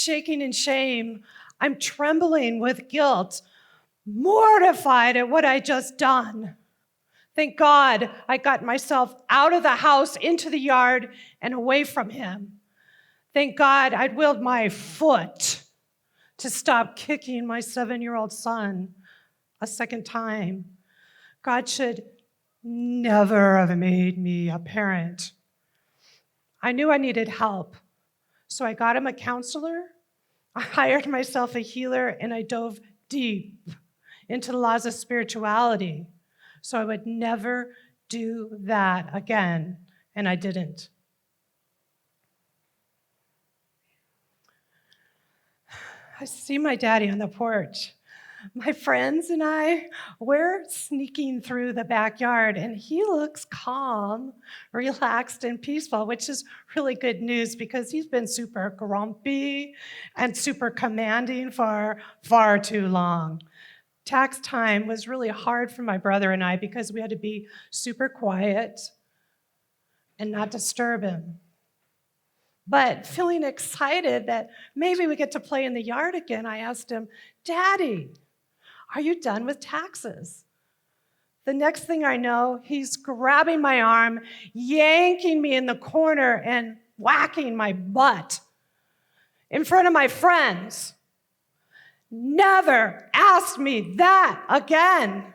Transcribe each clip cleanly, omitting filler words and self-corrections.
shaking in shame. I'm trembling with guilt, mortified at what I just done. Thank God I got myself out of the house, into the yard, and away from him. Thank God I'd willed my foot to stop kicking my 7-year-old son a second time. God should never have made me a parent. I knew I needed help, so I got him a counselor, I hired myself a healer, and I dove deep into the laws of spirituality, so I would never do that again, and I didn't. I see my daddy on the porch. My friends and I, we're sneaking through the backyard, and he looks calm, relaxed, and peaceful, which is really good news because he's been super grumpy and super commanding for far too long. Tax time was really hard for my brother and I because we had to be super quiet and not disturb him. But feeling excited that maybe we get to play in the yard again, I asked him, "Daddy, are you done with taxes?" The next thing I know, he's grabbing my arm, yanking me in the corner, and whacking my butt in front of my friends. Never ask me that again.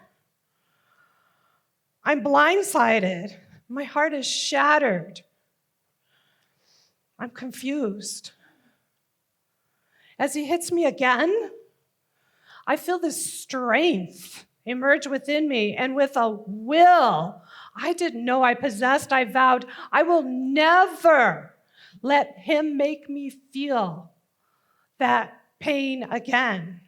I'm blindsided. My heart is shattered. I'm confused. As he hits me again, I feel this strength emerge within me, and with a will I didn't know I possessed, I vowed I will never let him make me feel that pain again.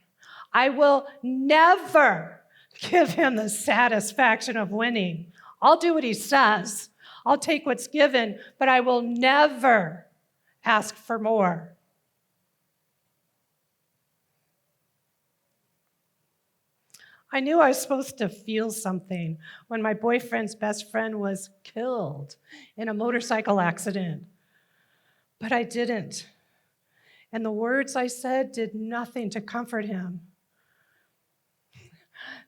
I will never give him the satisfaction of winning. I'll do what he says. I'll take what's given, but I will never ask for more. I knew I was supposed to feel something when my boyfriend's best friend was killed in a motorcycle accident, but I didn't. And the words I said did nothing to comfort him.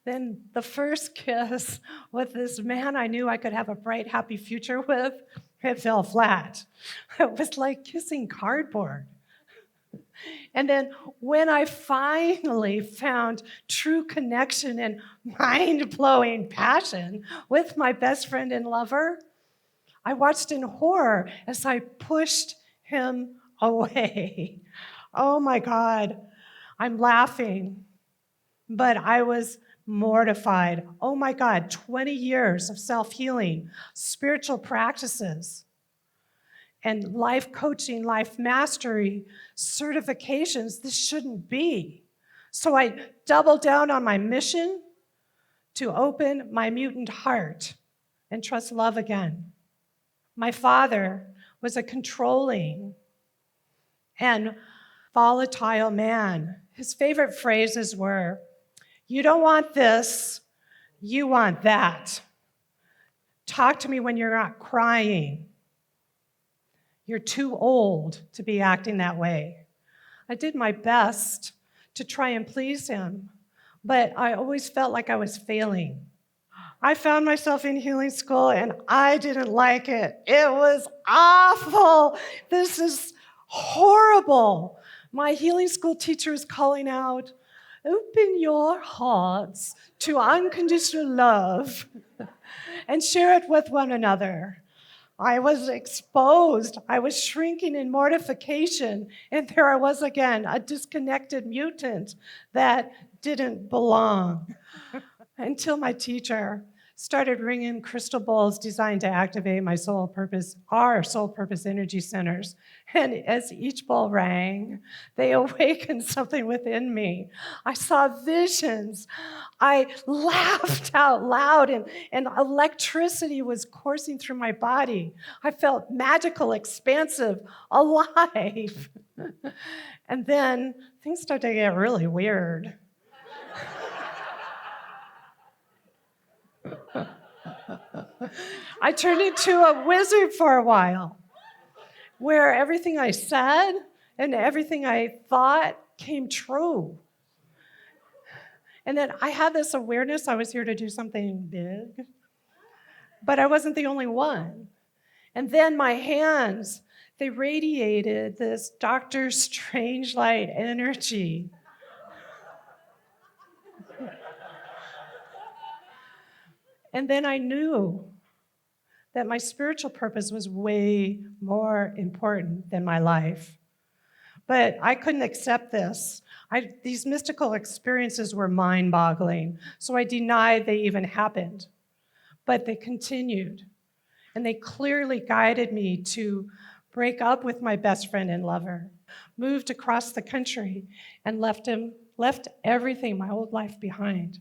Then the first kiss with this man I knew I could have a bright, happy future with, it fell flat. It was like kissing cardboard. And then when I finally found true connection and mind-blowing passion with my best friend and lover, I watched in horror as I pushed him away. Oh my God, I'm laughing, but I was mortified. Oh my God, 20 years of self-healing, spiritual practices, and life coaching, life mastery, certifications. This shouldn't be. So I doubled down on my mission to open my mutant heart and trust love again. My father was a controlling and volatile man. His favorite phrases were, "You don't want this, you want that. Talk to me when you're not crying. You're too old to be acting that way." I did my best to try and please him, but I always felt like I was failing. I found myself in healing school and I didn't like it. It was awful. This is horrible. My healing school teacher is calling out, "Open your hearts to unconditional love and share it with one another." I was exposed. I was shrinking in mortification. And there I was again, a disconnected mutant that didn't belong. Until my teacher started ringing crystal bowls designed to activate my soul purpose, our soul purpose energy centers. And as each bowl rang, they awakened something within me. I saw visions. I laughed out loud, and electricity was coursing through my body. I felt magical, expansive, alive. And then things started to get really weird. I turned into a wizard for a while, where everything I said And everything I thought came true. And then I had this awareness I was here to do something big, but I wasn't the only one. And then my hands, they radiated this Dr. Strangelite energy. And then I knew that my spiritual purpose was way more important than my life. But I couldn't accept this. These mystical experiences were mind-boggling, so I denied they even happened. But they continued, and they clearly guided me to break up with my best friend and lover, moved across the country, and left everything, my old life, behind.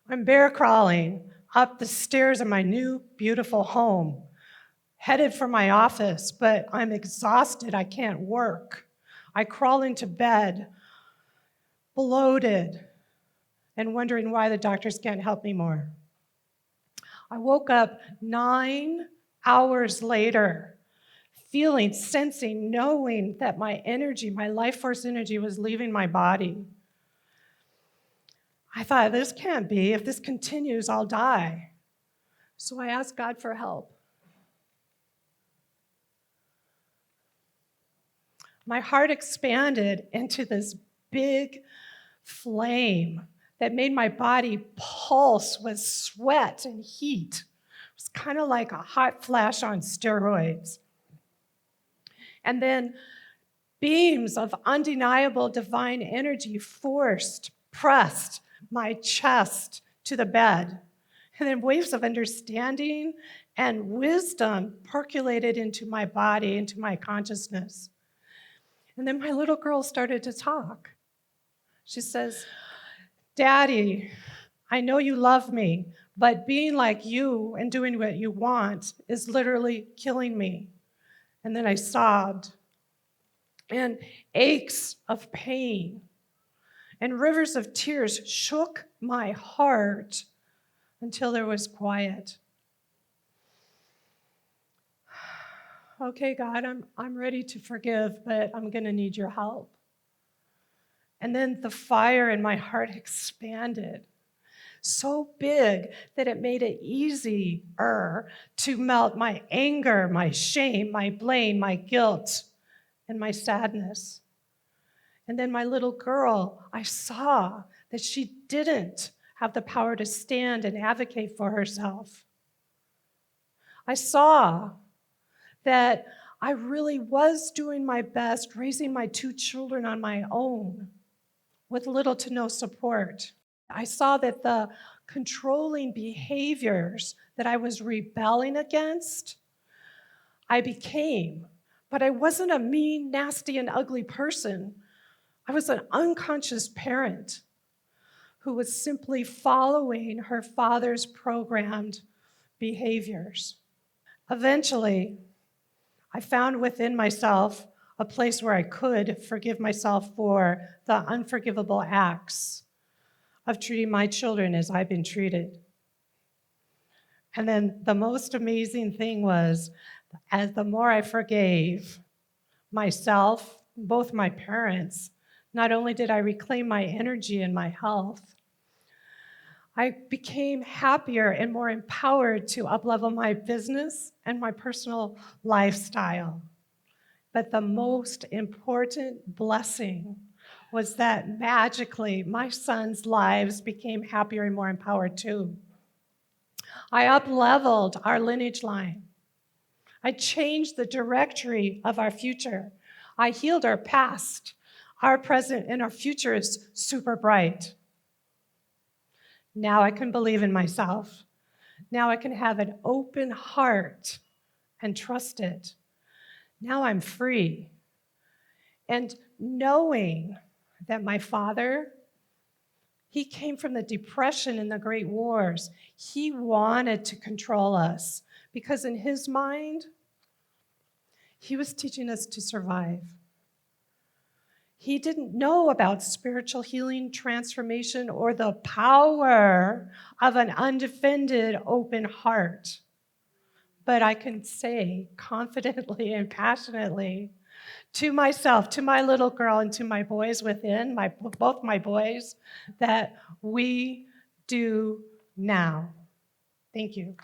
I'm bear crawling up the stairs of my new, beautiful home, headed for my office, but I'm exhausted. I can't work. I crawl into bed, bloated, and wondering why the doctors can't help me more. I woke up 9 hours later, feeling, sensing, knowing that my energy, my life force energy, was leaving my body. I thought, this can't be. If this continues, I'll die. So I asked God for help. My heart expanded into this big flame that made my body pulse with sweat and heat. It was kind of like a hot flash on steroids. And then beams of undeniable divine energy pressed my chest to the bed. And then waves of understanding and wisdom percolated into my body, into my consciousness. And then my little girl started to talk. She says, Daddy, I know you love me, but being like you and doing what you want is literally killing me. And then I sobbed. And aches of pain and rivers of tears shook my heart until there was quiet. Okay, God, I'm ready to forgive, but I'm going to need your help. And then the fire in my heart expanded so big that it made it easier to melt my anger, my shame, my blame, my guilt, and my sadness. And then my little girl, I saw that she didn't have the power to stand and advocate for herself. I saw that I really was doing my best raising my 2 children on my own with little to no support. I saw that the controlling behaviors that I was rebelling against, I became. But I wasn't a mean, nasty, and ugly person. I was an unconscious parent who was simply following her father's programmed behaviors. Eventually, I found within myself a place where I could forgive myself for the unforgivable acts of treating my children as I've been treated. And then the most amazing thing was, as the more I forgave myself, both my parents, not only did I reclaim my energy and my health, I became happier and more empowered to uplevel my business and my personal lifestyle. But the most important blessing was that magically my sons' lives became happier and more empowered too. I upleveled our lineage line. I changed the trajectory of our future. I healed our past. Our present and our future is super bright. Now I can believe in myself. Now I can have an open heart and trust it. Now I'm free. And knowing that my father, he came from the Depression and the Great Wars. He wanted to control us because in his mind, he was teaching us to survive. He didn't know about spiritual healing, transformation, or the power of an undefended, open heart. but I can say confidently and passionately to myself, to my little girl, and to my boys within, both my boys, that we do now. Thank you.